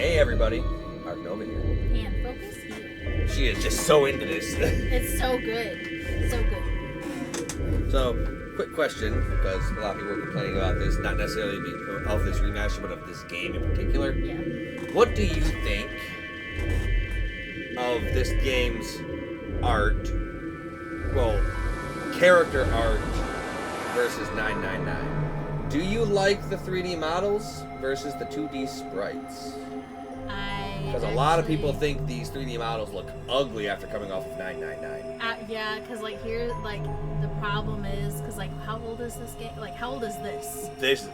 Hey everybody, Mark Nova here. And focus here. She is just so into this. It's so good. So good. So, quick question, because a lot of people are complaining about this, not necessarily of this remaster, but of this game in particular. Yeah. What do you think of this game's art, well, character art versus 999? Do you like the 3D models versus the 2D sprites? Because a lot of people think these 3D models look ugly after coming off of 999. Yeah, because like here, like the problem is, because like how old is this game? Like how old is this? This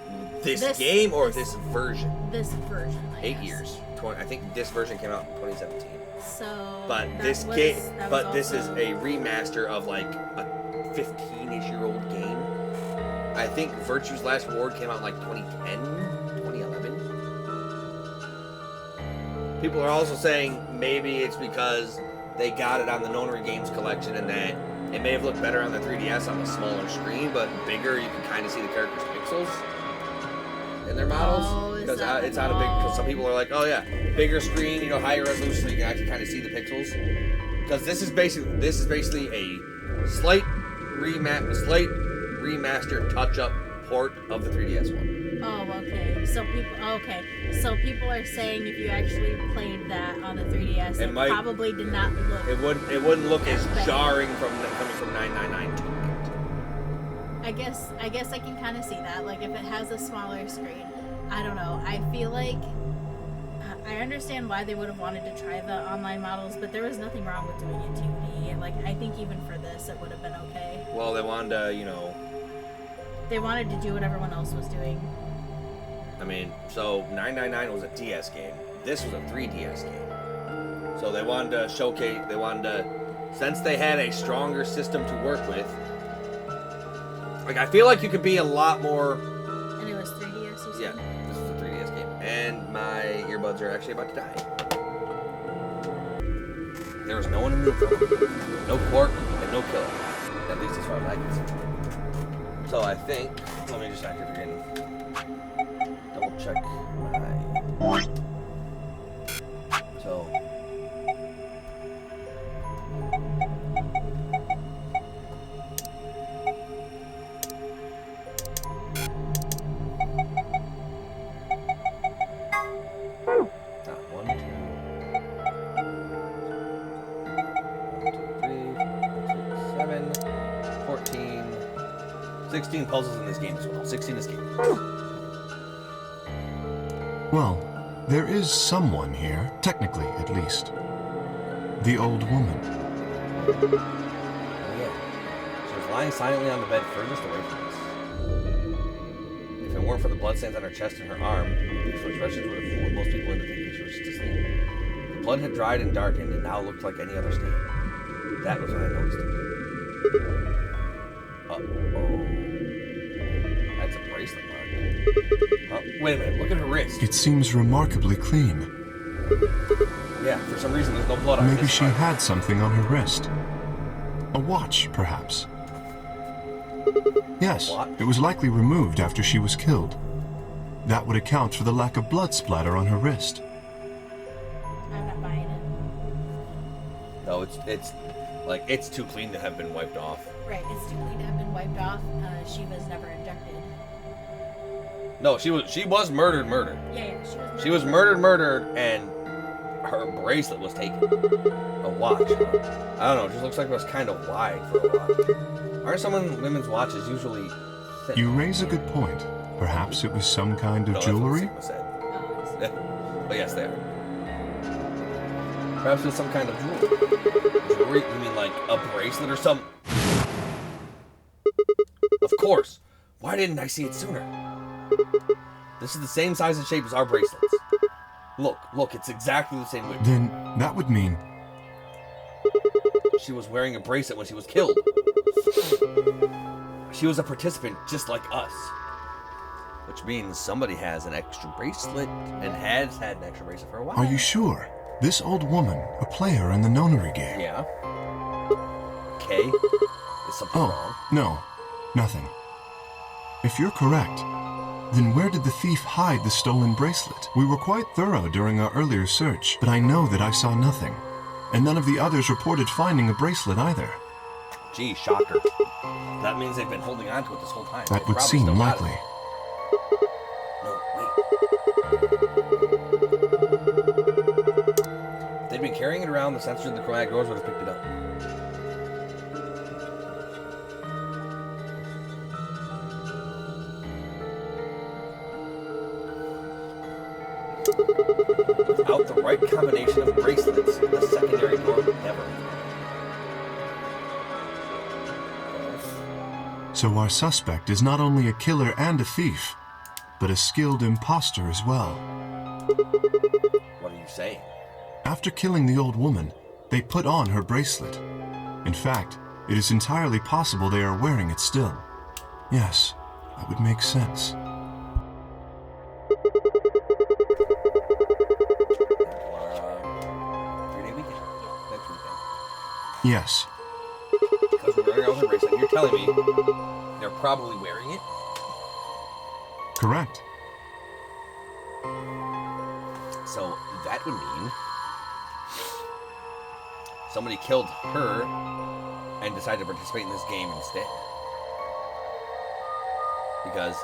game or this version? This version. 8 years. I think this version came out in 2017. So. But this is a remaster of like a 15-ish-year-old game. I think Virtue's Last Reward came out in like 2010, 2011. People are also saying maybe it's because they got it on the Nonary Games collection and that it may have looked better on the 3DS on the smaller screen, but bigger, you can kind of see the characters' pixels in their models. Because it's on a big. Because some people are like, oh yeah, bigger screen, you know, higher resolution, so you can actually kind of see the pixels. Because this is basically a slight remastered touch-up port of the 3DS one. Oh, okay. So people are saying if you actually played that on the 3DS, it probably did not look. It wouldn't look as jarring coming from 999 to it. I guess I can kind of see that. Like if it has a smaller screen, I don't know. I feel like I understand why they would have wanted to try the online models, but there was nothing wrong with doing it 2D. Like I think even for this, it would have been okay. Well, they wanted to, you know. They wanted to do what everyone else was doing. I mean, so 999 was a DS game. This was a 3DS game. So they wanted to showcase, since they had a stronger system to work with, like, I feel like you could be a lot more... And it was 3DS, you said? Yeah, this was a 3DS game. And my earbuds are actually about to die. There was no one in the room. No Quark and no Killer. At least as far as I can see. So I think, let me just activate again. Double check my. So. One, two, 3, 6, 7, 14. 16 puzzles in this game as well. 16 escapes. Well, there is someone here, technically at least. The old woman. Oh yeah. She was lying silently on the bed furthest away from us. If it weren't for the bloodstains on her chest and her arm, these expressions would have fooled most people into thinking she was just asleep. The blood had dried and darkened and now looked like any other stain. That was when I noticed it. Uh-oh. That's a bracelet mark. Oh, wait a minute, look at her wrist. It seems remarkably clean. Yeah, for some reason there's no blood on her wrist. Maybe she had something on her wrist. A watch, perhaps. Yes, it was likely removed after she was killed. That would account for the lack of blood splatter on her wrist. I'm not buying it. No, it's too clean to have been wiped off. Right, it's too clean to have been wiped off. She was never injected. No, she was murdered. Yeah, she was murdered, and her bracelet was taken. A watch. I don't know, it just looks like it was kind of wide for a watch. Aren't some women's watches usually thin? You raise a good point. Perhaps it was some kind of jewelry? That's what Sigma said. But yes, they are. Perhaps it was some kind of jewelry. Jewelry? You mean like a bracelet or something? Of course. Why didn't I see it sooner? This is the same size and shape as our bracelets. Look, it's exactly the same width. Then that would mean... She was wearing a bracelet when she was killed. She was a participant just like us. Which means somebody has an extra bracelet and has had an extra bracelet for a while. Are you sure? This old woman, a player in the Nonary game. Yeah. Okay. Is something wrong? No. Nothing. If you're correct, Then where did the thief hide the stolen bracelet? We were quite thorough during our earlier search, but I know that I saw nothing. And none of the others reported finding a bracelet either. Gee, shocker. That means they've been holding on to it this whole time. That They would probably seem still got likely. it. No, wait. If they'd been carrying it around, the sensor in the chromatic doors would have picked it up. Without the right combination of bracelets, the secondary door would never. So our suspect is not only a killer and a thief, but a skilled imposter as well. What are you saying? After killing the old woman, they put on her bracelet. In fact, it is entirely possible they are wearing it still. Yes, that would make sense. Yes. Because we're wearing out her bracelet, you're telling me they're probably wearing it? Correct. So that would mean somebody killed her and decided to participate in this game instead. Because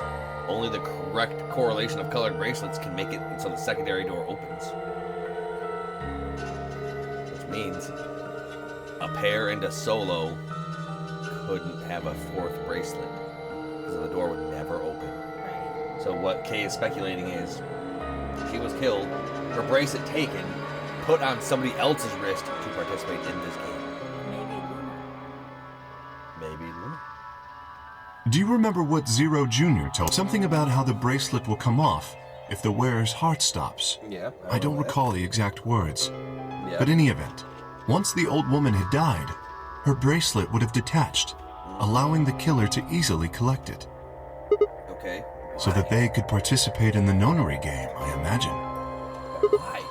only the correct correlation of colored bracelets can make it so the secondary door opens. Which means a pair and a solo couldn't have a fourth bracelet because the door would never open. Right. So what Kay is speculating is she was killed, her bracelet taken, put on somebody else's wrist to participate in this game. Maybe Luna. Maybe Luna. Do you remember what Zero Jr. told? Something about how the bracelet will come off if the wearer's heart stops. Yeah. I don't know that. recall the exact words. Yeah. But in any event, once the old woman had died, her bracelet would have detached, allowing the killer to easily collect it, Okay. so that they could participate in the nonary game, I imagine. Why?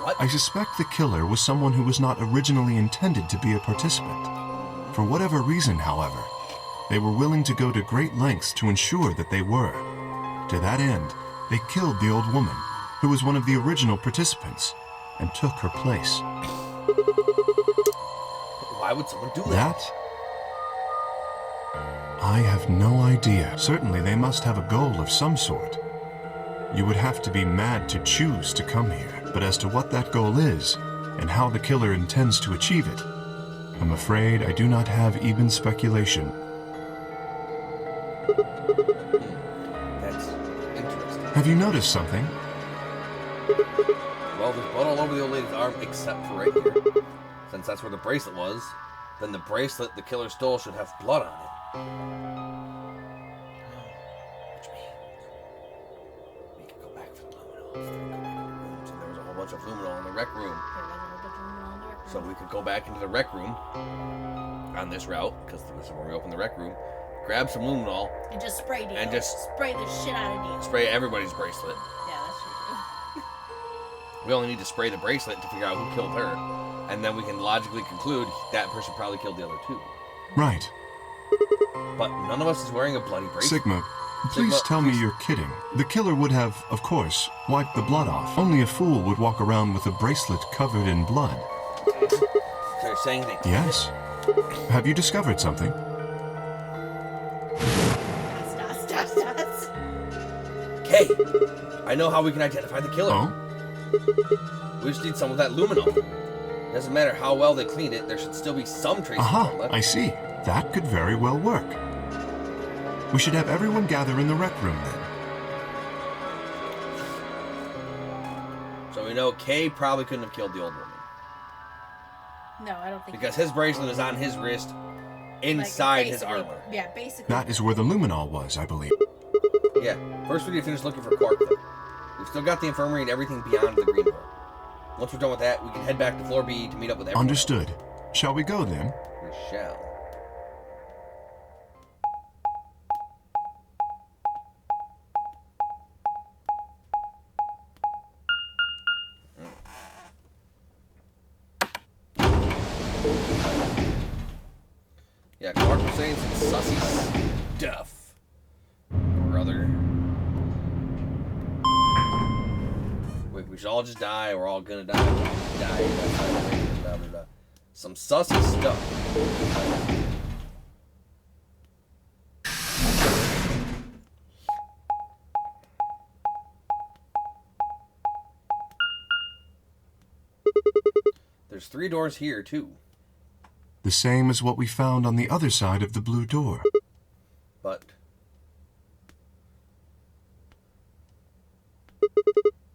What? I suspect the killer was someone who was not originally intended to be a participant. For whatever reason, however, they were willing to go to great lengths to ensure that they were. To that end, they killed the old woman, who was one of the original participants, and took her place. Why would someone do that? That? I have no idea. Certainly they must have a goal of some sort. You would have to be mad to choose to come here. But as to what that goal is, and how the killer intends to achieve it, I'm afraid I do not have even speculation. That's interesting. Have you noticed something? Well, there's blood all over the old lady's arm except for right here. Since that's where the bracelet was, then the bracelet the killer stole should have blood on it. Which means we could go back for the luminol. Go back in the rooms, and there was a whole bunch of luminol in the rec room. There was a whole bunch of Luna in the rec room. So we could go back into the rec room on this route, because this is where we open the rec room, grab some luminol, And just spray Dio. And just- spray the shit out of Dio. spray everybody's bracelet. Yeah, that's true too. We only need to spray the bracelet to figure out who killed her, and then we can logically conclude that person probably killed the other two. Right. But none of us is wearing a bloody bracelet. Sigma, please Sigma, tell me you're kidding. The killer would have, of course, wiped the blood off. Only a fool would walk around with a bracelet covered in blood. So you're saying they did Yes? Have you discovered something? Dots. it? Okay, I know how we can identify the killer. Oh? We just need some of that luminol. Doesn't matter how well they cleaned it, there should still be some traces of Aha, blood left. I see. That could very well work. We should have everyone gather in the rec room then. So we know Kay probably couldn't have killed the old woman. No, I don't think Because his bracelet is on his wrist, inside his basically- armor. Yeah, basically. That is where the luminol was, I believe. Yeah, first we need to finish looking for Quark, though. We've still got the infirmary and everything beyond the green door. Once we're done with that, we can head back to floor B to meet up with everyone. Understood. Shall we go then? We shall. Yeah, Clark was saying some sussy stuff. Brother. We should all just die. We're all gonna die. Die. Some sussy stuff. There's 3 doors here, too. The same as what we found on the other side of the blue door. But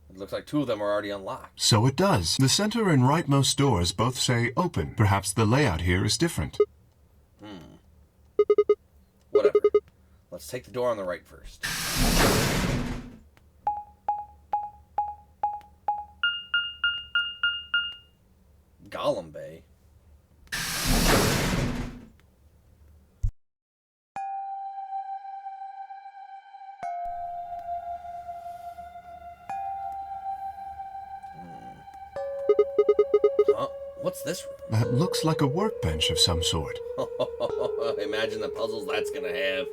it looks like 2 of them are already unlocked. So it does. The center and rightmost doors both say open. Perhaps the layout here is different. Whatever. Let's take the door on the right first. Golem Bay. Huh? What's this room? That looks like a workbench of some sort. Imagine the puzzles that's gonna have.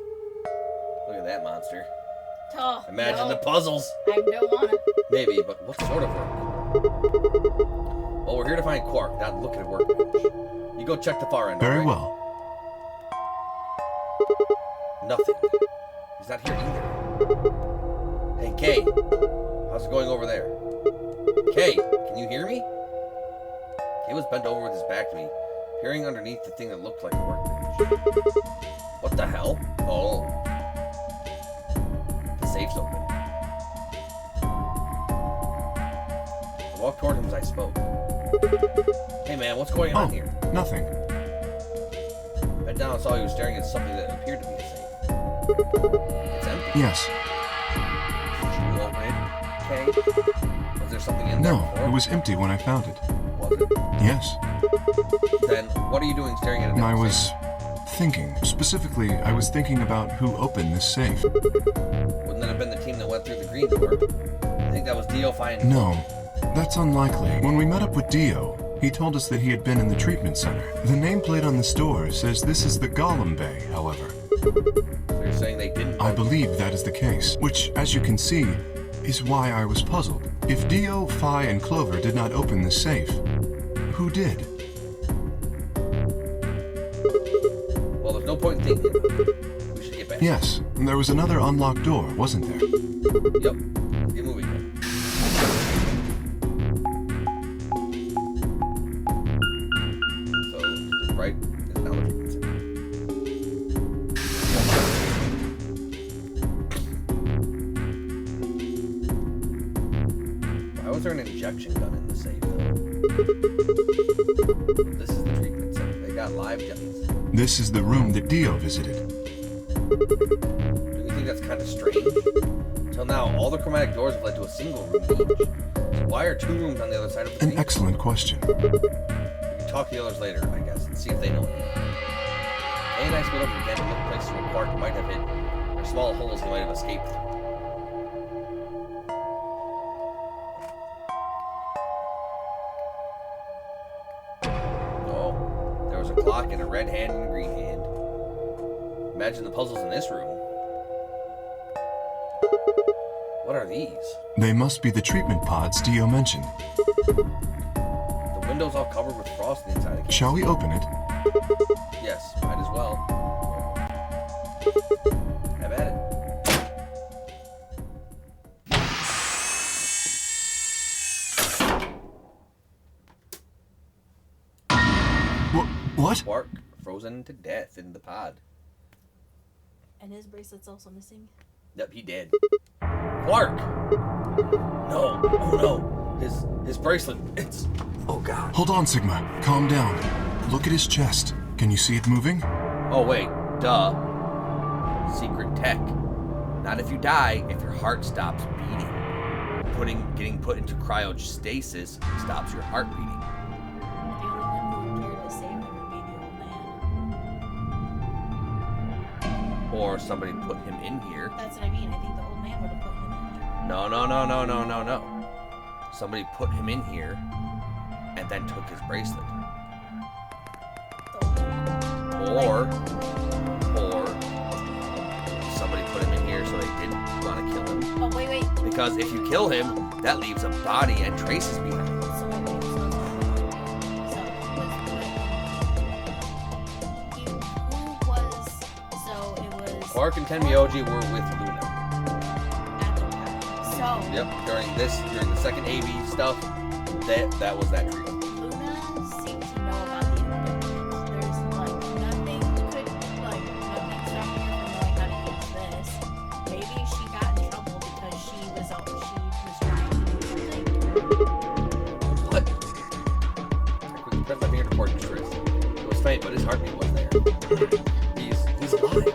Look at that monster. Oh, Imagine no. the puzzles. I don't want to. Maybe, but what sort of work? Well, we're here to find Quark, not look at a workbench. You go check the far end. Very right? well. Nothing. He's not here either. Hey, Kay. How's it going over there? Kay, can you hear me? Kay was bent over with his back to me, peering underneath the thing that looked like a workbench. What the hell? Oh. The safe's open. I walked toward him as I spoke. Hey man, what's going on here? Nothing. Bent down and saw he was staring at something that appeared to be a safe. It's empty. Yes. Did you open it, Kay? Was there something in there No, before? it was empty when I found it. Was it? Yes. Then what are you doing staring at it? I was thinking. Specifically, I was thinking about who opened this safe. Wouldn't that have been the team that went through the green door? I think that was DIO finding. No, that's unlikely. When we met up with DIO, he told us that he had been in the treatment center. The nameplate on this door says this is the Golem Bay, however. So you're saying they didn't? I believe that is the case, which, as you can see, is why I was puzzled. If Dio, Phi, and Clover did not open the safe, who did? Well, there's no point in thinking about it. We should get back. Yes, there was another unlocked door, wasn't there? Yep. Let's get moving then. So, to the right is now the treatment center. Why was there an injection gun in the safe, though? This is the treatment center. They got live dummies. This is the room that Dio visited. Do you think that's kind of strange? Till now, all the chromatic doors have led to a single room each. So why are 2 rooms on the other side of the An room? excellent question. We can talk to the others later, I guess, and see if they know. Kay and I split up and began to look places where Quark might have hid, or small holes he might have escaped through. Oh, there was a clock in a red hand and a green hand. Imagine the puzzles in this room. What are these? They must be the treatment pods Dio mentioned. The window's all covered with frost on the inside. I can't Shall we see. open it? Yes, might as well. Have at it. What? Quark frozen to death in the pod. And his bracelet's also missing. Yep, he did. Quark! No, oh no. His bracelet, it's... Oh god. Hold on, Sigma. Calm down. Look at his chest. Can you see it moving? Oh wait, duh. Secret tech. Not if you die, if your heart stops beating. Getting put into cryostasis stops your heart beating. The only one who appeared to save him would be the old man. Or somebody put him in here. That's what I mean. I think the old man would have put him in. No. Somebody put him in here and then took his bracelet. The old man. Or somebody put him in here so they didn't want to kill him. Oh, wait. Because if you kill him, that leaves a body and traces behind. So it was Quark and Tenmyoji were with Luna. at the time. So Yep, during the second AV stuff, that was that trio. Luna seemed to know about the equipment. There's like nothing stopping her from knowing how to use this. Maybe she got in trouble because she was trying to do something. What? I quickly pressed my finger to Quark's wrist. It was faint, but his heartbeat was there. He's alive.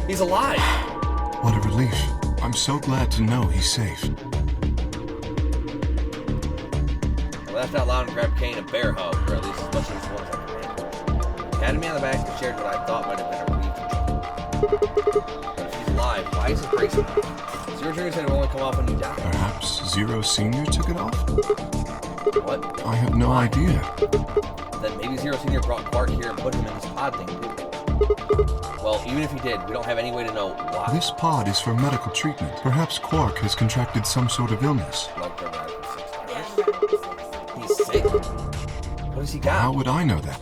He's alive! What a relief. I'm so glad to know he's safe. I laughed out loud and grabbed Kane a bear hug, or at least as much as one as I could handle. Patted me on the back and shared what I thought might have been a relief to trouble. But if he's alive, why is his brace off? Zero Junior said it would only come off when he died. Perhaps Zero Senior took it off? What? I have no idea. Then maybe Zero Senior brought Quark here and put him in this pod thing, too. Well, even if he did, we don't have any way to know why. This pod is for medical treatment. Perhaps Quark has contracted some sort of illness. Like the Radical Six. Yeah, He's sick. What has he got? How would I know that?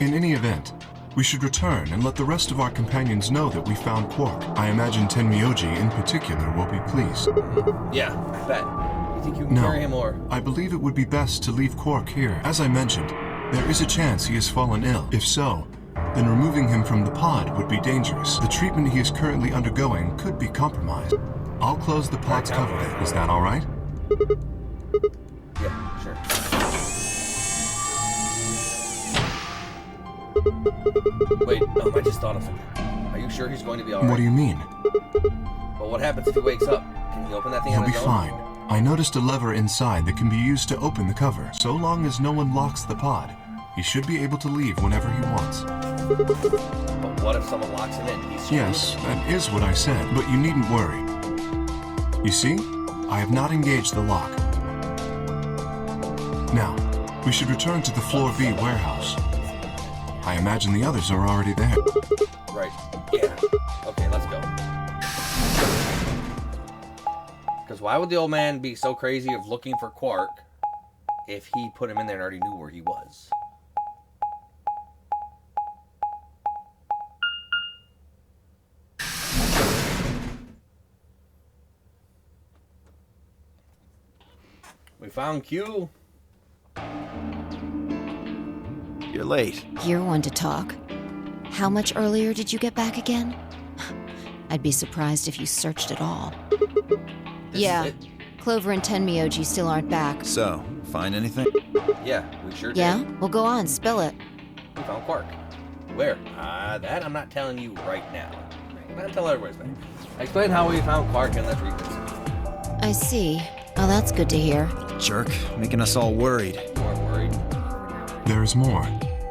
In any event, we should return and let the rest of our companions know that we found Quark. I imagine Tenmyoji in particular will be pleased. Yeah, I bet. You think you can carry him or... I believe it would be best to leave Quark here. As I mentioned, there is a chance he has fallen ill. If so, then removing him from the pod would be dangerous. The treatment he is currently undergoing could be compromised. I'll close the pod's cover. Is that all right? Yeah, sure. Wait, no, I just thought of something. Are you sure he's going to be alright? What do you mean? Well, what happens if he wakes up? Can he open that thing He'll on be his own? fine. I noticed a lever inside that can be used to open the cover. So long as no one locks the pod, he should be able to leave whenever he wants. But what if someone locks him in? He's screwed. Yes, that is what I said, but you needn't worry. You see, I have not engaged the lock. Now, we should return to the Floor B warehouse. I imagine the others are already there. Right. Yeah. Okay, let's go. Because why would the old man be so crazy of looking for Quark if he put him in there and already knew where he was? We found Q. You're late. You're one to talk. How much earlier did you get back again? I'd be surprised if you searched at all. Yeah, Clover and Tenmyoji still aren't back. So, find anything? Yeah, we sure did. Yeah? Well, go on, spill it. We found Quark. Where? That I'm not telling you right now. I'm not telling everybody's back. Explain how we found Quark in the treatment center. I see. Oh, that's good to hear. Jerk, making us all worried. More worried. There is more.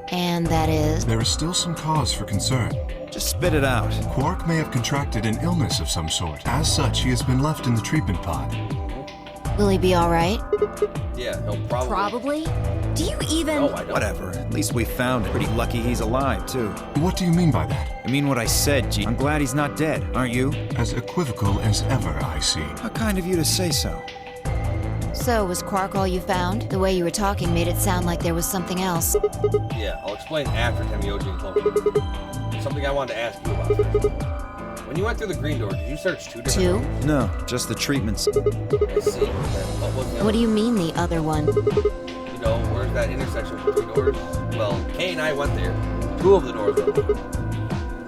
And that is? There is still some cause for concern. Just spit it out. Quark may have contracted an illness of some sort. As such, he has been left in the treatment pod. Will he be alright? Yeah, he'll probably. Probably? Do you even? No, I don't. Whatever. At least we found it. Pretty lucky he's alive, too. What do you mean by that? I mean what I said, G. I'm glad he's not dead, aren't you? As equivocal as ever, I see. How kind of you to say so. So, was Quark all you found? The way you were talking made it sound like there was something else. Yeah, I'll explain after Tenmyoji and Clover. Something I wanted to ask you about first. When you went through the green door, did you search two different Two? rooms? No, just the treatments. I see. And what was the other? What do you mean, the other one? You know, where's that intersection with the three doors? Well, Kay and I went there. Two of the doors were open.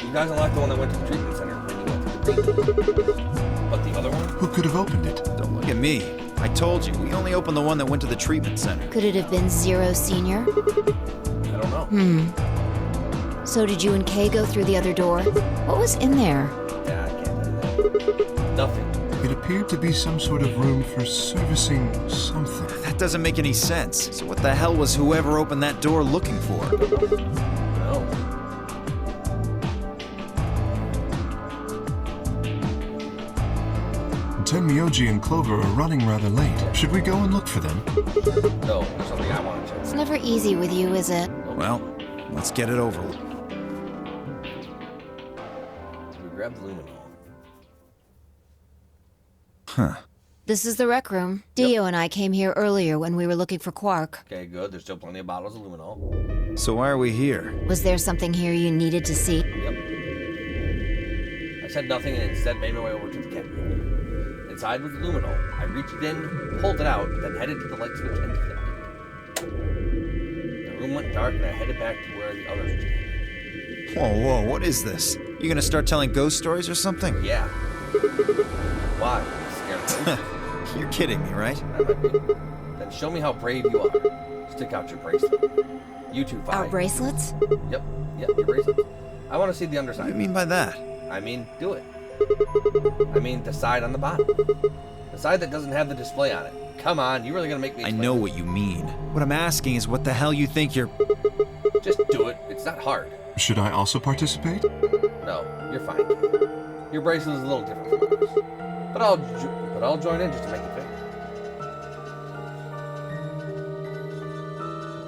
You guys unlocked the one that went to the treatment center when you went through the green door. But the other one? Who could have opened it? Don't look at me. I told you, we only opened the one that went to the treatment center. Could it have been Zero Senior? I don't know. So did you and Kay go through the other door? What was in there? Yeah, I can't tell you that. Nothing. It appeared to be some sort of room for servicing something. That doesn't make any sense. So what the hell was whoever opened that door looking for? No. Tenmyoji and Clover are running rather late. Should we go and look for them? No, there's something I want to check. It's never easy with you, is it? Well, let's get it over with. We grabbed the luminol. Huh. This is the rec room. Dio and I came here earlier when we were looking for Quark. Okay, good. There's still plenty of bottles of luminol. So why are we here? Was there something here you needed to see? Yep. I said nothing and instead made my way over to the chem room. Inside was the luminol. I reached in, pulled it out, then headed to the light switch and flipped it. The room went dark and I headed back to where the others were standing. Whoa, what is this? You gonna start telling ghost stories or something? Yeah. Why? Scared of ghosts? You're kidding me, right? Then show me how brave you are. Stick out your bracelet. You two fight. Our bracelets? Yep, your bracelet. I want to see the What underside. do you mean by that? I mean, do it. I mean, the side on the bottom. The side that doesn't have the display on it. Come on, you really gonna make me I explain know this? what you mean. What I'm asking is what the hell you think you're... Just do it. It's not hard. Should I also participate? No, you're fine. Your bracelet is a little different from others. But I'll join in just to make it fair.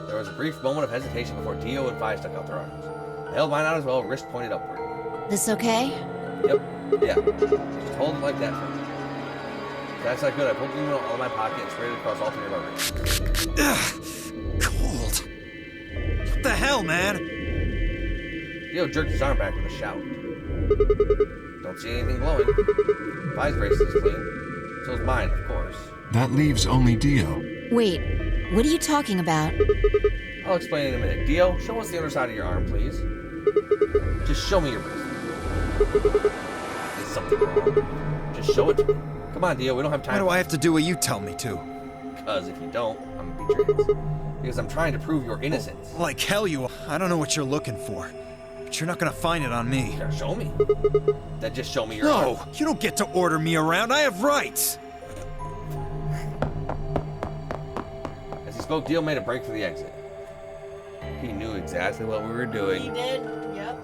There was a brief moment of hesitation before Dio and Phi stuck out their arms. I held mine out as well, wrist pointed upward. This okay? Yep. Yeah. Just hold it like that for me. That's not good. I pulled the luminol out of my pocket and sprayed it across all three of our wrists. Cold. What the hell, man? Dio jerked his arm back with a shout. Don't see anything glowing. Phi's bracelet is clean. So is mine, of course. That leaves only Dio. Wait, what are you talking about? I'll explain in a minute. Dio, show us the underside of your arm, please. Just show me your bracelet. Is something wrong? Just show it to me. Come on, Dio, we don't have time. Why do I have to do what you tell me to? Because if you don't, I'm gonna beat your ass. Because I'm trying to prove your innocence. Like hell you... I don't know what you're looking for. But you're not gonna find it on me. Here, show me. Then just show me your arm. No! You don't get to order me around. I have rights! As he spoke, Dio made a break for the exit. He knew exactly what we were He doing. did. Yep.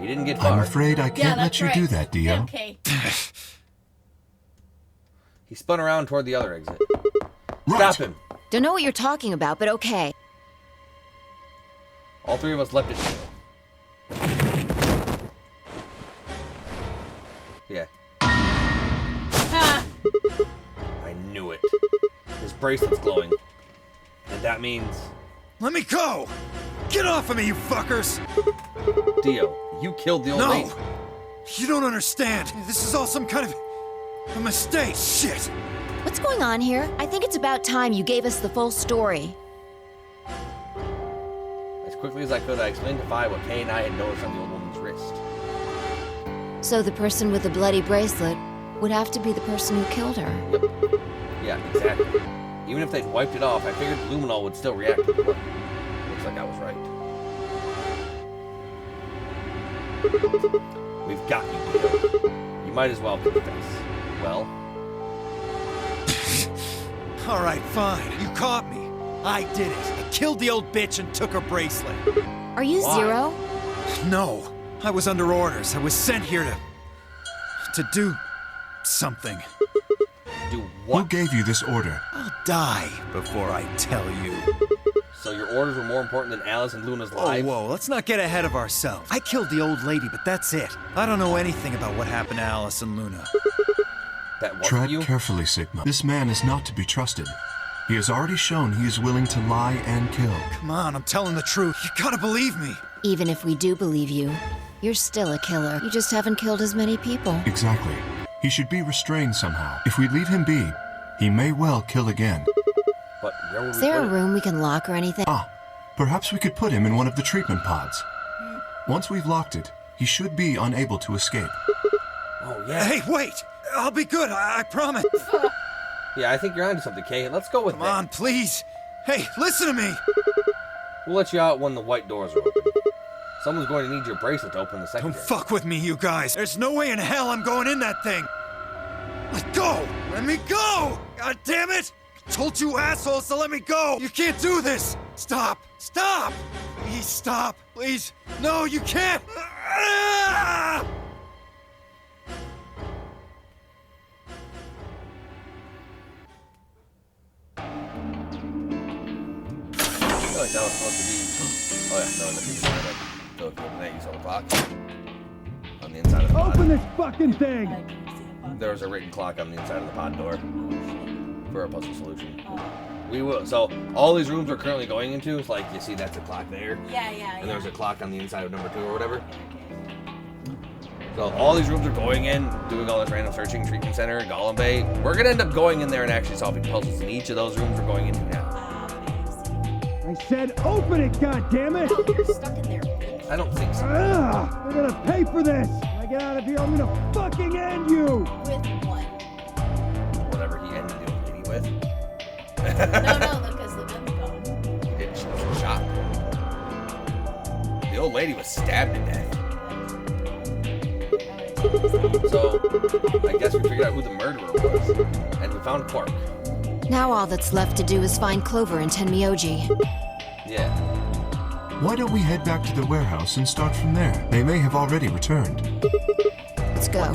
He didn't get far. I'm afraid I can't let that's you right. do that, Dio. Okay. He spun around toward the other exit. Right. Stop him! Don't know what you're talking about, but okay. All three of us leapt at Dio. Yeah. Ha! I knew it. His bracelet's glowing. And that means... Let me go! Get off of me, you fuckers! Dio, you killed the old lady. No! You don't understand. This is all some kind of... a mistake. Shit! What's going on here? I think it's about time you gave us the full story. As quickly as I could, I explained to Phi what Kay and I had noticed on the old woman's wrist. So the person with the bloody bracelet would have to be the person who killed her. Yep. Yeah, exactly. Even if they'd wiped it off, I figured the luminol would still react to the blood. Looks like I was right. We've got you, Dio. You might as well confess. Well, Alright, fine. You caught me. I did it. I killed the old bitch and took her bracelet. Are you Why? Zero? No. I was under orders. I was sent here to do something. do Who what? gave you this order? I'll die before I tell you. So your orders were more important than Alice and Luna's Oh, lives? whoa, let's not get ahead of ourselves. I killed the old lady, but that's it. I don't know anything about what happened to Alice and Luna. That wasn't Tread you? carefully, Sigma. This man is not to be trusted. He has already shown he is willing to lie and kill. Come on, I'm telling the truth. You gotta believe me. Even if we do believe you, you're still a killer. You just haven't killed as many people. Exactly. He should be restrained somehow. If we leave him be, he may well kill again. But where would Is we there put a it? room we can lock or anything? Ah, perhaps we could put him in one of the treatment pods. Once we've locked it, he should be unable to escape. Oh, yeah. Hey, wait! I'll be good, I promise. Yeah, I think you're onto something, Kay. Let's go with Come that. on, please. Hey, listen to me. We'll let you out when the white doors are open. Someone's going to need your bracelet to open the Don't secondary. fuck with me, you guys. There's no way in hell I'm going in that thing. Let go! Let me go! God damn it! I told you assholes to let me go! You can't do this! Stop! Stop! Please stop! Please! No, you can't! Ah! I feel like that was supposed to be... Oh, yeah, no, nothing. So if you open that, you saw the box on the inside of the Open bottom. this fucking thing! there was a written clock on the inside of the pod door Oh, shit. for a puzzle solution. Oh. We will. So all these rooms we're currently going into is like you see that's a clock there, Yeah. and there's a clock on the inside of number 2 or whatever. Okay. So all these rooms are going in, doing all this random searching, treatment center, Golem Bay. We're gonna end up going in there and actually solving puzzles in each of those rooms we're going into now. I said open it, goddammit! Oh, you're stuck in there. bitch. I don't think so. Ugh, they're gonna pay for this! When I get out of here, I'm gonna fucking end you! With what? Whatever he ended doing with. No, because the gun's gone. He didn't shoot shot. The old lady was stabbed to death. So I guess we figured out who the murderer was, and we found Quark. Now all that's left to do is find Clover and Tenmyoji. Yeah. Why don't we head back to the warehouse and start from there? They may have already returned. Let's go.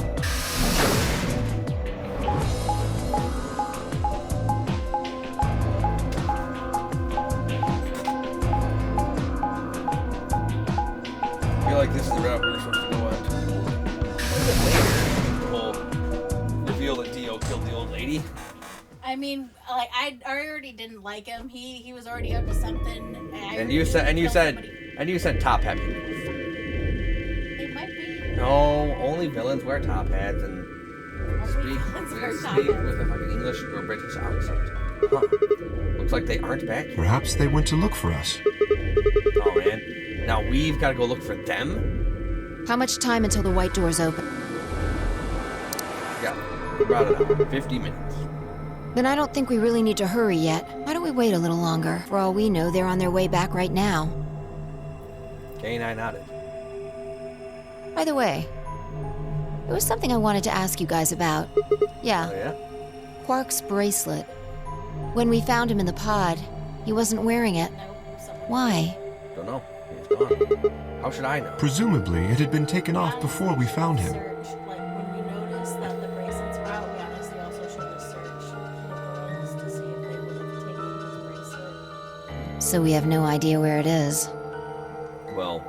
I feel like this is the route we were supposed to go on. A little bit later, we'll reveal that Dio killed the old lady. I mean, like I already didn't like him. He was already up to something. And you said top hat people. It might be. No, only villains wear top hats and speak villains wear top with hats. a fucking English or British accent. Huh. Looks like they aren't back yet. Perhaps they went to look for us. Oh man. Now we've got to go look for them. How much time until the white doors open? Yeah, about an hour, 50 minutes. Then I don't think we really need to hurry yet. Why don't we wait a little longer? For all we know, they're on their way back right now. K9 nodded. By the way, there was something I wanted to ask you guys about. Yeah, Oh yeah? Quark's bracelet. When we found him in the pod, he wasn't wearing it. No, someone. Why? Don't know. He's gone. How should I know? Presumably, it had been taken off before we found him. Search, like when we noticed that the bracelets were out, we honestly also should have searched the girls to see if they would have taken his bracelet. So we have no idea where it is. Well,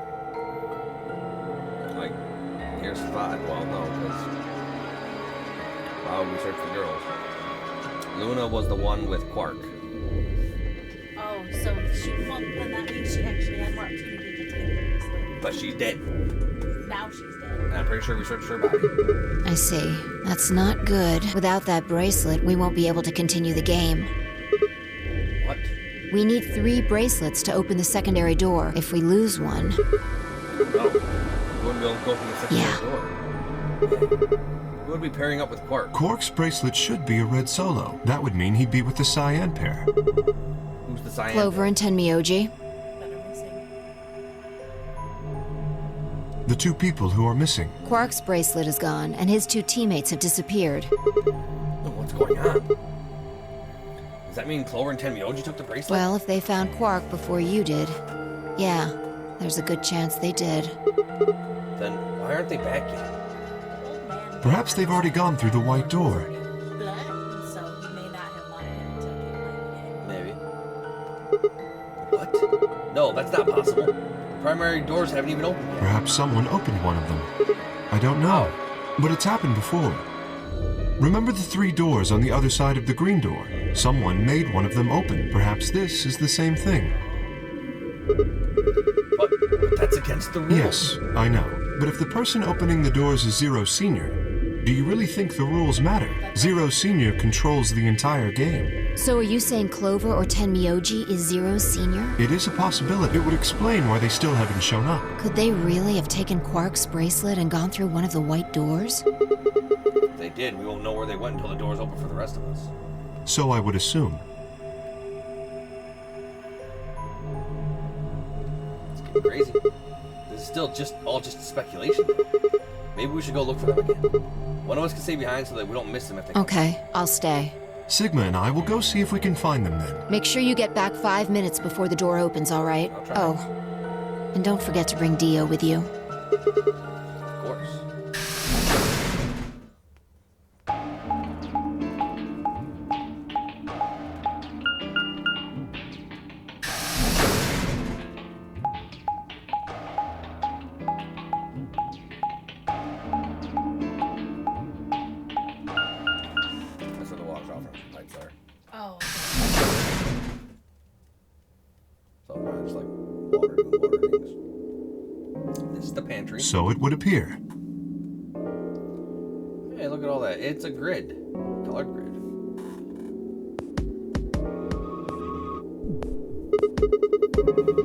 like, here's the thought. Well, no, because why would we search the girls? Luna was the one with Quark. Oh, so well, then that means she actually had more opportunity to take the bracelet. But she's dead. Now she's dead. And I'm pretty sure we searched her body. I see. That's not good. Without that bracelet, we won't be able to continue the game. What? We need 3 bracelets to open the secondary door. If we lose one, No. We wouldn't be able to go through the secondary door. We would be pairing up with Quark. Quark's bracelet should be a red solo. That would mean he'd be with the cyan pair. Who's the cyan? Clover and Tenmyoji. That are missing. The 2 people who are missing. Quark's bracelet is gone, and his 2 teammates have disappeared. Oh, what's going on? Does that mean Clover and Tenmyoji took the bracelet? Well, if they found Quark before you did, yeah, there's a good chance they did. Then why aren't they back yet? The old man. Perhaps they've already gone through the white door. Blood, so he may not have wanted him to get like Maybe. What? No, that's not possible. The primary doors haven't even opened yet. Perhaps someone opened one of them. I don't know, but it's happened before. Remember the 3 doors on the other side of the green door? Someone made one of them open. Perhaps this is the same thing. But that's against the rules. Yes, I know. But if the person opening the doors is Zero Senior, do you really think the rules matter? Zero Senior controls the entire game. So are you saying Clover or Tenmyoji is Zero Senior? It is a possibility. It would explain why they still haven't shown up. Could they really have taken Quark's bracelet and gone through one of the white doors? If they did, we won't know where they went until the doors open for the rest of us. So I would assume. It's getting crazy. This is still all just speculation. Maybe we should go look for them again. One of us can stay behind so that we don't miss them if they come. Okay, I'll stay. Sigma and I will go see if we can find them then. Make sure you get back 5 minutes before the door opens, all right? I'll try. Oh, and don't forget to bring Dio with you. Of course. looks like water things. This is the pantry. So it would appear. Hey, look at all that. It's a grid. Colored grid.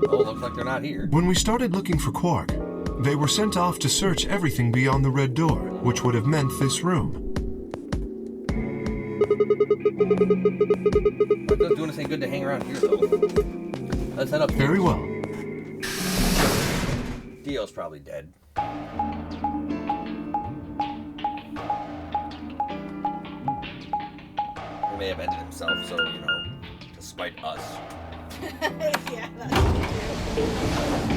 Oh, looks like they're not here. When we started looking for Quark, they were sent off to search everything beyond the red door, which would have meant this room. Not doing us any good to hang around here, though. Let's head up here. Very well. DIO's probably dead. He may have ended himself, so, you know, to spite us. Yeah, that's true.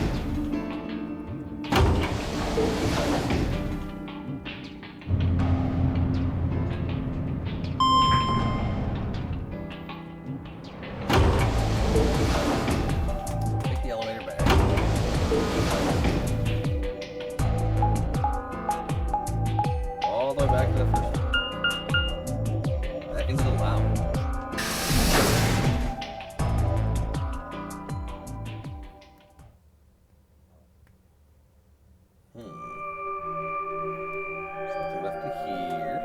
Take the elevator back. All the way back to the first one. Back into the lounge. Something left to here.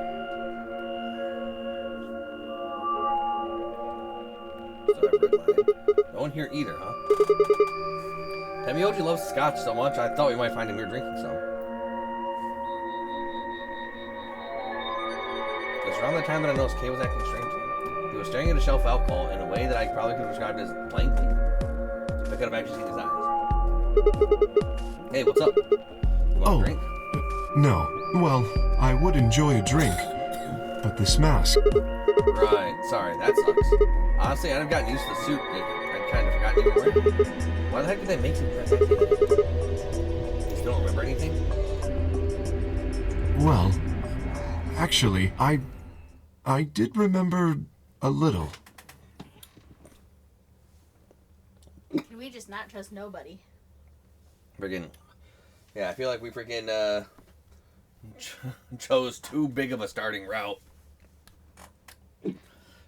Still have red line. No one here either, huh? Temioji loves scotch so much, I thought we might find him here drinking some. It was around the time that I noticed Kay was acting strangely. He was staring at a shelf of alcohol in a way that I probably could have described as blankly. I could have actually seen his eyes. Hey, what's up? You want a drink? No. Well, I would enjoy a drink, but this mask. Right, sorry, that sucks. Honestly, I'd have gotten used to the suit. I'd kind of forgotten you were wearing it. Why the heck did they make you wear that? You still don't remember anything? Well, actually, I did remember a little. Can we just not trust nobody? Friggin'. Yeah, I feel like we friggin' chose too big of a starting route.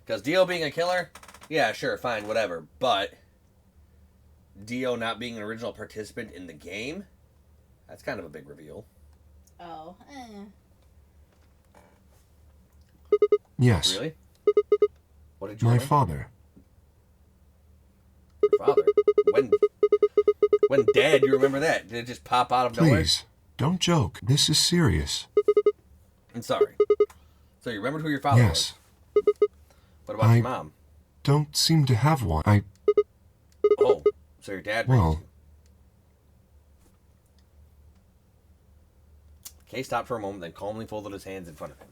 Because DIO being a killer, yeah, sure, fine, whatever. But DIO not being an original participant in the game, that's kind of a big reveal. Oh, Yes. Really? What did you My remember? father. Your father? When dead, you remember that? Did it just pop out of nowhere? Please, don't joke. This is serious. I'm sorry. So you remembered who your father Yes. was? What about your mom? Don't seem to have one. Oh, so your dad raised Well. you. Kay stopped for a moment, then calmly folded his hands in front of him.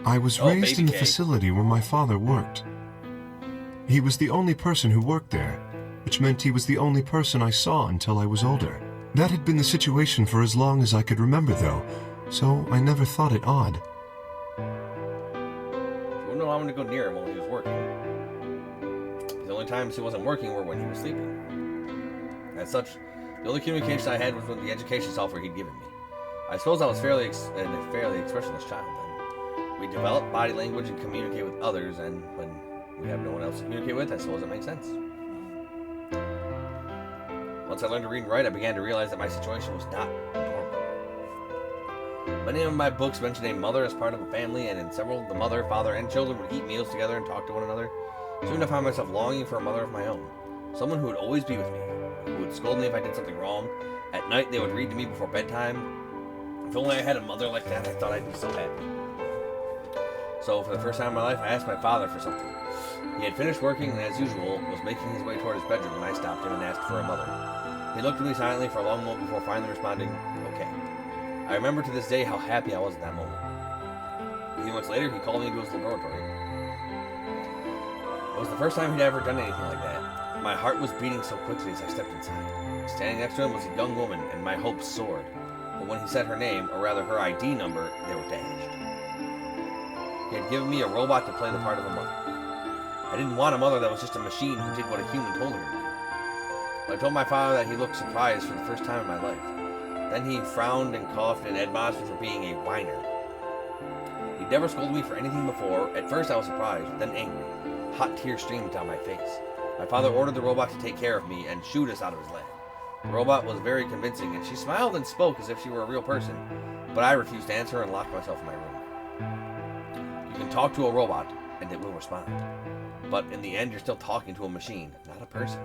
I was Oh, raised baby in the Kay. facility where my father worked. He was the only person who worked there, which meant he was the only person I saw until I was older. That had been the situation for as long as I could remember, though, so I never thought it odd. You wouldn't allow him to go near him while he was working. The only times he wasn't working were when he was sleeping. As such, the only communication I had was with the education software he'd given me. I suppose I was a fairly expressionless child then. We develop body language and communicate with others, and when we have no one else to communicate with, I suppose it makes sense. Once I learned to read and write, I began to realize that my situation was not normal. Many of my books mentioned a mother as part of a family, and in several, the mother, father, and children would eat meals together and talk to one another. Soon I found myself longing for a mother of my own. Someone who would always be with me, who would scold me if I did something wrong. At night, they would read to me before bedtime. If only I had a mother like that, I thought I'd be so happy. So, for the first time in my life, I asked my father for something. He had finished working and, as usual, was making his way toward his bedroom when I stopped him and asked for a mother. He looked at me silently for a long moment before finally responding, "Okay." I remember to this day how happy I was at that moment. A few months later, he called me into his laboratory. It was the first time he'd ever done anything like that. My heart was beating so quickly as I stepped inside. Standing next to him was a young woman, and my hopes soared. But when he said her name, or rather her ID number, they were dashed. He had given me a robot to play the part of a mother. I didn't want a mother that was just a machine who did what a human told her to do. I told my father that he looked surprised for the first time in my life. Then he frowned and coughed and admonished me for being a whiner. He'd never scolded me for anything before. At first I was surprised, then angry. Hot tears streamed down my face. My father ordered the robot to take care of me and shoot us out of his lab. The robot was very convincing, and she smiled and spoke as if she were a real person, but I refused to answer and locked myself in my room. You can talk to a robot, and it will respond. But in the end, you're still talking to a machine, not a person.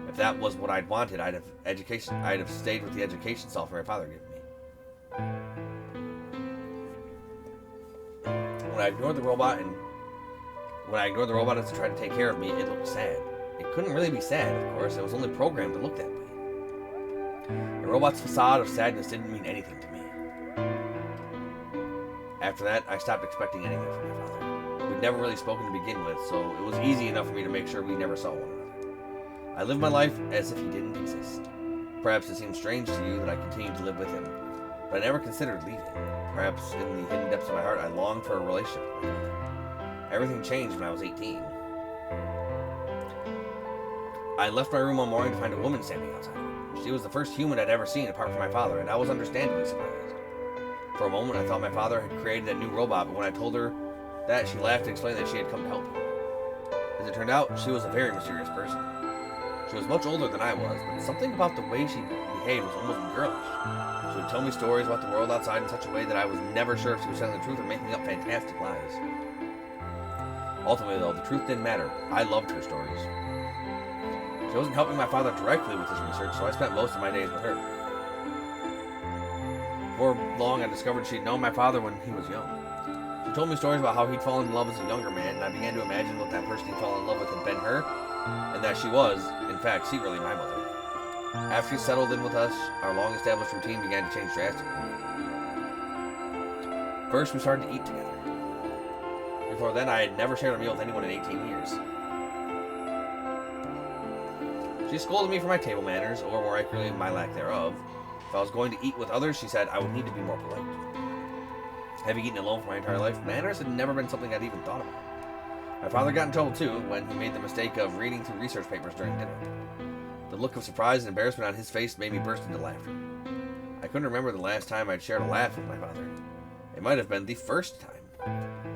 If that was what I'd wanted, I'd have stayed with the education software my father gave me. When I ignored the robot as it tried to take care of me, it looked sad. It couldn't really be sad, of course. It was only programmed to look that way. The robot's facade of sadness didn't mean anything to me. After that, I stopped expecting anything from my father. We'd never really spoken to begin with, so it was easy enough for me to make sure we never saw one another. I lived my life as if he didn't exist. Perhaps it seems strange to you that I continued to live with him, but I never considered leaving. Perhaps in the hidden depths of my heart, I longed for a relationship with my father. Everything changed when I was 18. I left my room one morning to find a woman standing outside. She was the first human I'd ever seen apart from my father, and I was understandably surprised. For a moment, I thought my father had created that new robot, but when I told her that, she laughed and explained that she had come to help me. As it turned out, she was a very mysterious person. She was much older than I was, but something about the way she behaved was almost girlish. She would tell me stories about the world outside in such a way that I was never sure if she was telling the truth or making up fantastic lies. Ultimately, though, the truth didn't matter. I loved her stories. She wasn't helping my father directly with his research, so I spent most of my days with her. Before long, I discovered she'd known my father when he was young. She told me stories about how he'd fallen in love as a younger man, and I began to imagine what that person he'd fallen in love with had been her, and that she was, in fact, secretly my mother. After she settled in with us, our long-established routine began to change drastically. First, we started to eat together. Before then, I had never shared a meal with anyone in 18 years. She scolded me for my table manners, or more accurately, my lack thereof. If I was going to eat with others, she said I would need to be more polite. Having eaten alone for my entire life, manners had never been something I'd even thought about. My father got in trouble too when he made the mistake of reading through research papers during dinner. The look of surprise and embarrassment on his face made me burst into laughter. I couldn't remember the last time I'd shared a laugh with my father. It might have been the first time.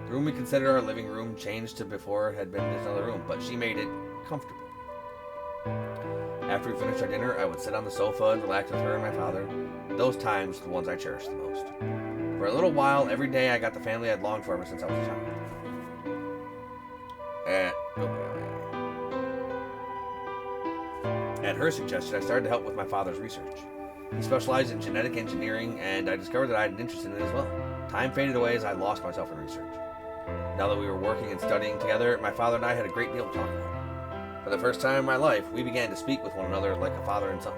The room we considered our living room changed to before it had been just another room, but she made it comfortable. After we finished our dinner, I would sit on the sofa and relax with her and my father. Those times were the ones I cherished the most. For a little while, every day I got the family I'd longed for ever since I was a child. At her suggestion, I started to help with my father's research. He specialized in genetic engineering, and I discovered that I had an interest in it as well. Time faded away as I lost myself in research. Now that we were working and studying together, my father and I had a great deal to talk about. For the first time in my life, we began to speak with one another like a father and son.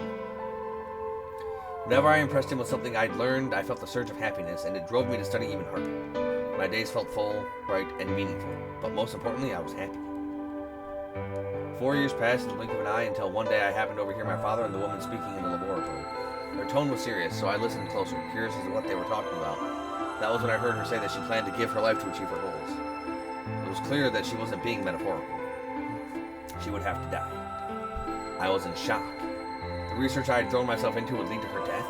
Whenever I impressed him with something I'd learned, I felt a surge of happiness, and it drove me to study even harder. My days felt full, bright, and meaningful, but most importantly, I was happy. 4 years passed in the blink of an eye until one day I happened to overhear my father and the woman speaking in the laboratory. Their tone was serious, so I listened closer, curious as to what they were talking about. That was when I heard her say that she planned to give her life to achieve her goals. It was clear that she wasn't being metaphorical. She would have to die. I was in shock. The research I had thrown myself into would lead to her death.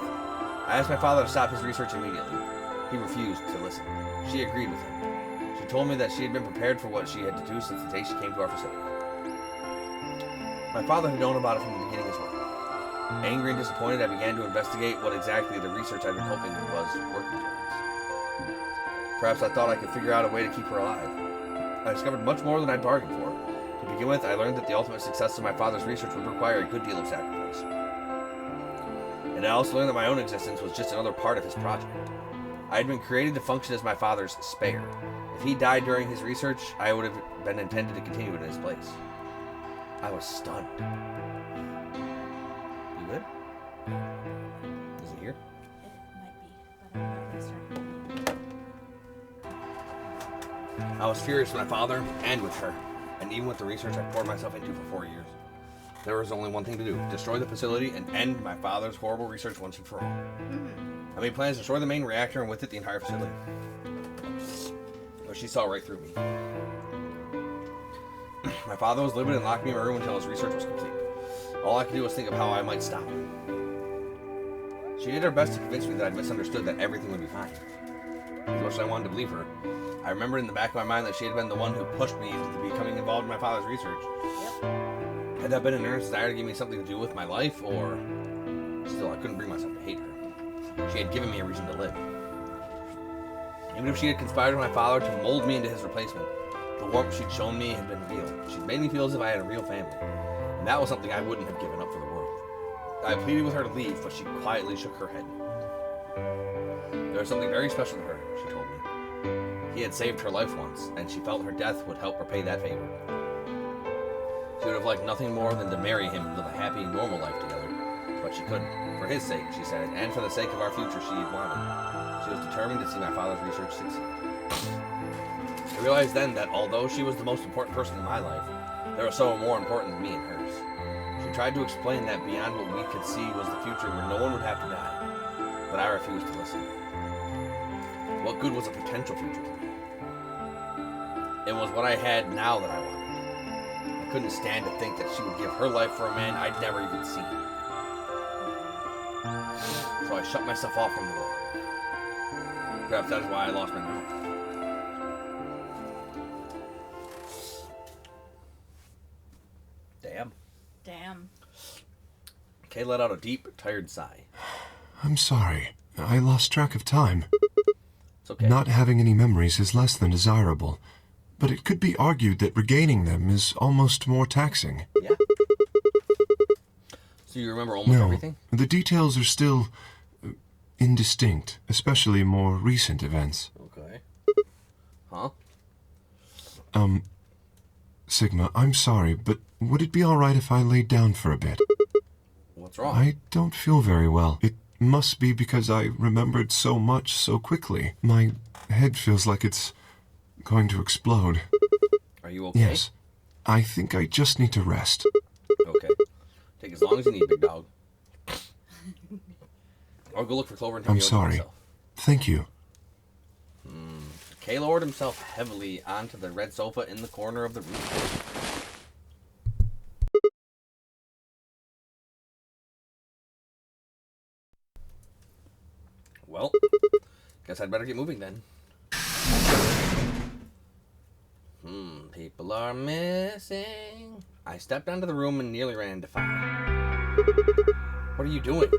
I asked my father to stop his research immediately. He refused to listen. She agreed with him. She told me that she had been prepared for what she had to do since the day she came to our facility. My father had known about it from the beginning as well. Angry and disappointed, I began to investigate what exactly the research I'd been hoping was working towards. Perhaps I thought I could figure out a way to keep her alive. I discovered much more than I'd bargained for. To begin with, I learned that the ultimate success of my father's research would require a good deal of sacrifice. And I also learned that my own existence was just another part of his project. I had been created to function as my father's spare. If he died during his research, I would have been intended to continue it in his place. I was stunned. You good? Is it here? It might be, but I'm not gonna start. I was furious with my father and with her, and even with the research I poured myself into for 4 years. There was only one thing to do: destroy the facility and end my father's horrible research once and for all. I made plans to destroy the main reactor and with it the entire facility. But she saw right through me. My father was livid and locked me in my room until his research was complete. All I could do was think of how I might stop him. She did her best to convince me that I'd misunderstood, that everything would be fine. As much as I wanted to believe her, I remembered in the back of my mind that she had been the one who pushed me into becoming involved in my father's research. Yep. Had that been an earnest desire to give me something to do with my life, or still I couldn't bring myself to hate her. She had given me a reason to live. Even if she had conspired with my father to mold me into his replacement, the warmth she'd shown me had been real. She'd made me feel as if I had a real family, and that was something I wouldn't have given up for the world. I pleaded with her to leave, but she quietly shook her head. There was something very special to her, she told me. He had saved her life once, and she felt her death would help repay that favor. She would have liked nothing more than to marry him and live a happy, normal life together, but she couldn't. For his sake, she said, and for the sake of our future she wanted. She was determined to see my father's research succeed. I realized then that although she was the most important person in my life, there was someone more important than me and hers. She tried to explain that beyond what we could see was the future where no one would have to die, but I refused to listen. What good was a potential future to me? It was what I had now that I wanted. I couldn't stand to think that she would give her life for a man I'd never even seen. So I shut myself off from the world. Perhaps that is why I lost my mom. Damn. Kay let out a deep, tired sigh. I'm sorry. I lost track of time. It's okay. Not having any memories is less than desirable, but it could be argued that regaining them is almost more taxing. Yeah. So you remember almost everything? The details are still indistinct, especially more recent events. Okay. Huh? Sigma, I'm sorry, but would it be all right if I laid down for a bit? What's wrong? I don't feel very well. It must be because I remembered so much so quickly. My head feels like it's going to explode. Are you okay? Yes. I think I just need to rest. Okay. Take as long as you need, big dog. Or go look for Clover and tell me I'm sorry. myself. Thank you. Kay lowered himself heavily onto the red sofa in the corner of the room. Well, guess I'd better get moving then. People are missing. I stepped onto the room and nearly ran into fire. What are you doing?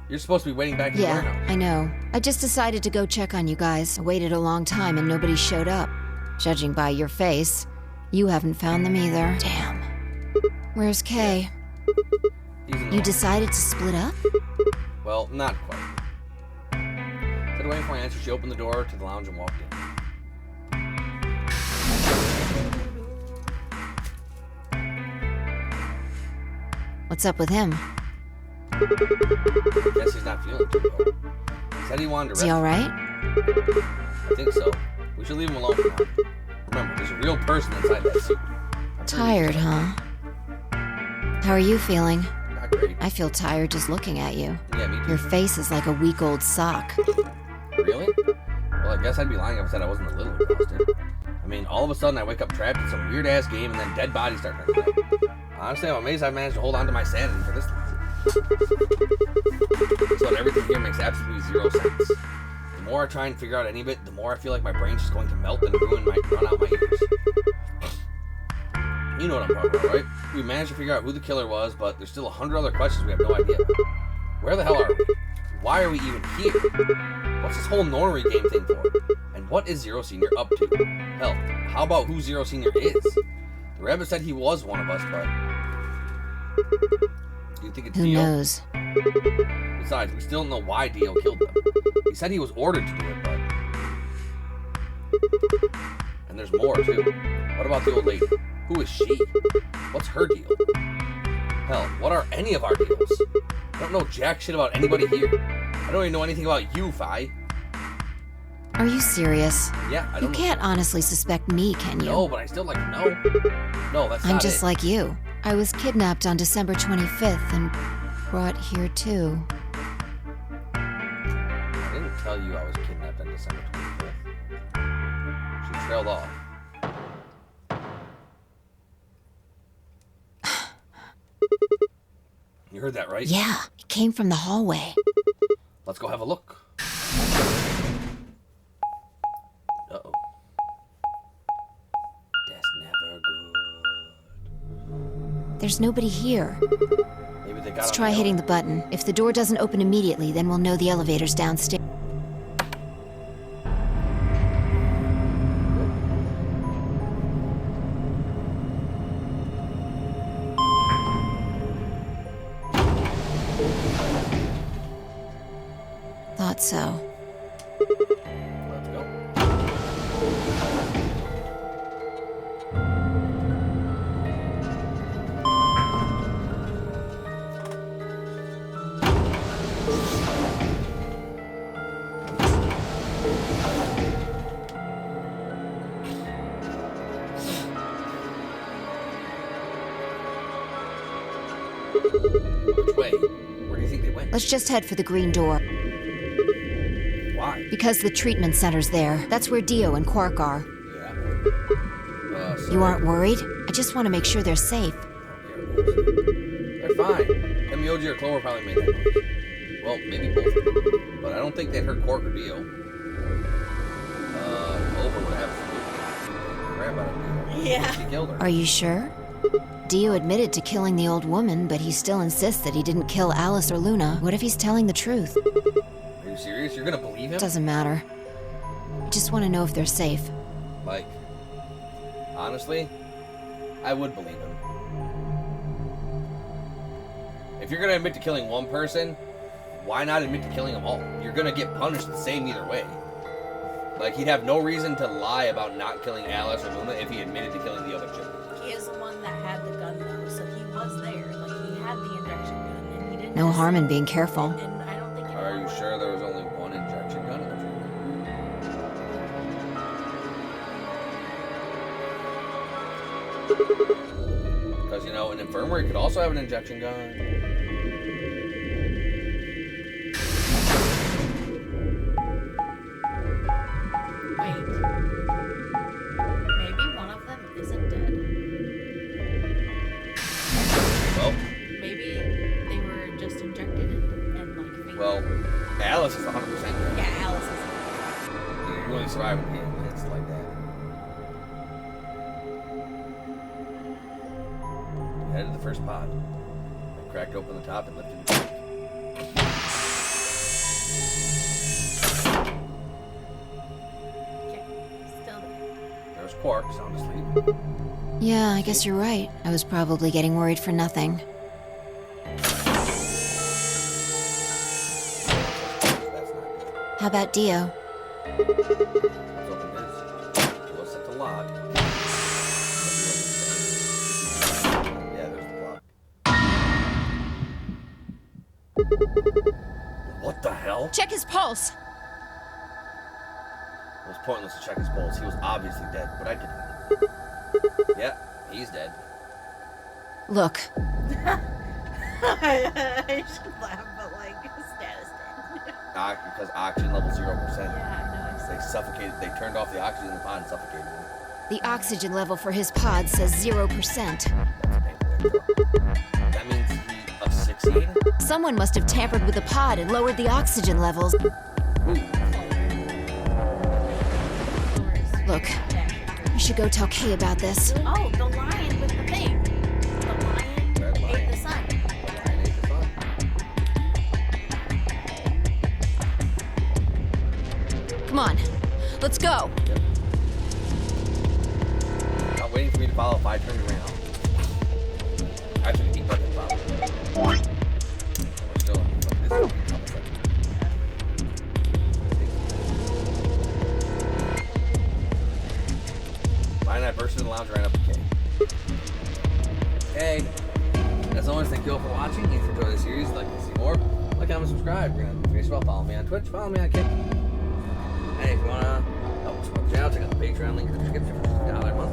You're supposed to be waiting back in the Yeah, warehouse. I know. I just decided to go check on you guys. I waited a long time and nobody showed up. Judging by your face, you haven't found them either. Damn. Where's Kay? He's in the You lounge. decided to split up? Well, not quite. Instead of waiting for my answer, she opened the door to the lounge and walked in. What's up with him? Guess he's not feeling too well. He said he wanted to Is rest. he alright? I think so. We should leave him alone for now. Remember, there's a real person inside that suit. I've heard Tired, he's huh? How are you feeling? Not great. I feel tired just looking at you. Yeah, me too. Your face is like a week-old sock. Really? Well, I guess I'd be lying if I said I wasn't a little exhausted. I mean, all of a sudden I wake up trapped in some weird-ass game and then dead bodies start turning up. Honestly, I'm amazed I managed to hold on to my sanity for this long. So everything here makes absolutely zero sense. The more I try and figure out any of it, the more I feel like my brain's just going to melt and run out my ears. You know what I'm talking about, right? We managed to figure out who the killer was, but there's still 100 other questions we have no idea about. Where the hell are we? Why are we even here? What's this whole Nornery game thing for? And what is Zero Senior up to? Hell, how about who Zero Senior is? The rabbit said he was one of us, but... Do you think it's Who Dio? knows? Besides, we still don't know why Dio killed them. He said he was ordered to do it, but... And there's more, too. What about the old lady? Who is she? What's her deal? Hell, what are any of our deals? I don't know jack shit about anybody here. I don't even know anything about you, Fi. Are you serious? Yeah, I You don't know. can't honestly suspect me, can you? No, but I still like to know. No, that's I'm not just it. like you. I was kidnapped on December 25th and brought here too. I didn't tell you I was kidnapped on December 25th. She trailed off. You heard that, right? Yeah, it came from the hallway. Let's go have a look. Uh-oh. That's never good. There's nobody here. Maybe they got Let's on try the hitting the button. If the door doesn't open immediately, then we'll know the elevator's downstairs. Thought so. Let's go. Which way? Where do you think they went? Let's just head for the green door. Why? Because the treatment center's there. That's where Dio and Quark are. Yeah. You aren't worried? I just want to make sure they're safe. They're fine. Mioji or Clover probably made that noise. Well, maybe both. But I don't think they'd hurt Quark or Dio. Clover would have crap out of Dio. Yeah. She killed her. Are you sure? Dio admitted to killing the old woman, but he still insists that he didn't kill Alice or Luna. What if he's telling the truth? Are you serious? You're gonna believe him? Doesn't matter. I just want to know if they're safe. Like, honestly, I would believe him. If you're gonna admit to killing one person, why not admit to killing them all? You're gonna get punished the same either way. Like, he'd have no reason to lie about not killing Alice or Luna if he admitted to killing the other chick. He is the one that had the gun though, so he was there. Like he had the injection gun, and he didn't. No harm in being careful. And I don't think. Are you sure there was only one injection gun in the treatment? Because, you know, an infirmary could also have an injection gun. Wait. Maybe one of them isn't dead. Well, Maybe they were just injected and like. Fainted. well, Alice is 100% dead. Yeah, Alice is. You only survive when it's like that. Headed to the first pod. I cracked open the top and lifted the tank. Okay. Still there. There's Quark, sound asleep. Yeah, I guess you're right. I was probably getting worried for nothing. That's not good. How about Dio? Let's open this. We'll set the lock. Yeah, there's the clock. What the hell? Check his pulse! It was pointless to check his pulse. He was obviously dead, but I didn't. Yeah, he's dead. Look, I should laugh, but like status dead. Because oxygen level 0%. Yeah, I know. They suffocated. They turned off the oxygen in the pod and suffocated him. the oxygen level for his pod says 0%. That's painful. That means he asphyxiated? Someone must have tampered with the pod and lowered the oxygen levels. Ooh. Look, we should go tell Kay about this. Oh, the lion with the thing. The lion Red lion. ate the sun. Lion ate the sun. Come on, let's go. Yep. Not waiting for me to follow if I turned around. Actually, keep fucking following. We're still on this. Mine, I burst in the lounge right up to Kay. Hey, as always, thank you all for watching. If you enjoyed the series, like to see more, like, comment, subscribe. You're gonna Facebook, follow me on Twitch, follow me on Kick. Hey, if you wanna help support the channel, check out the Patreon link in the description for $1 a month.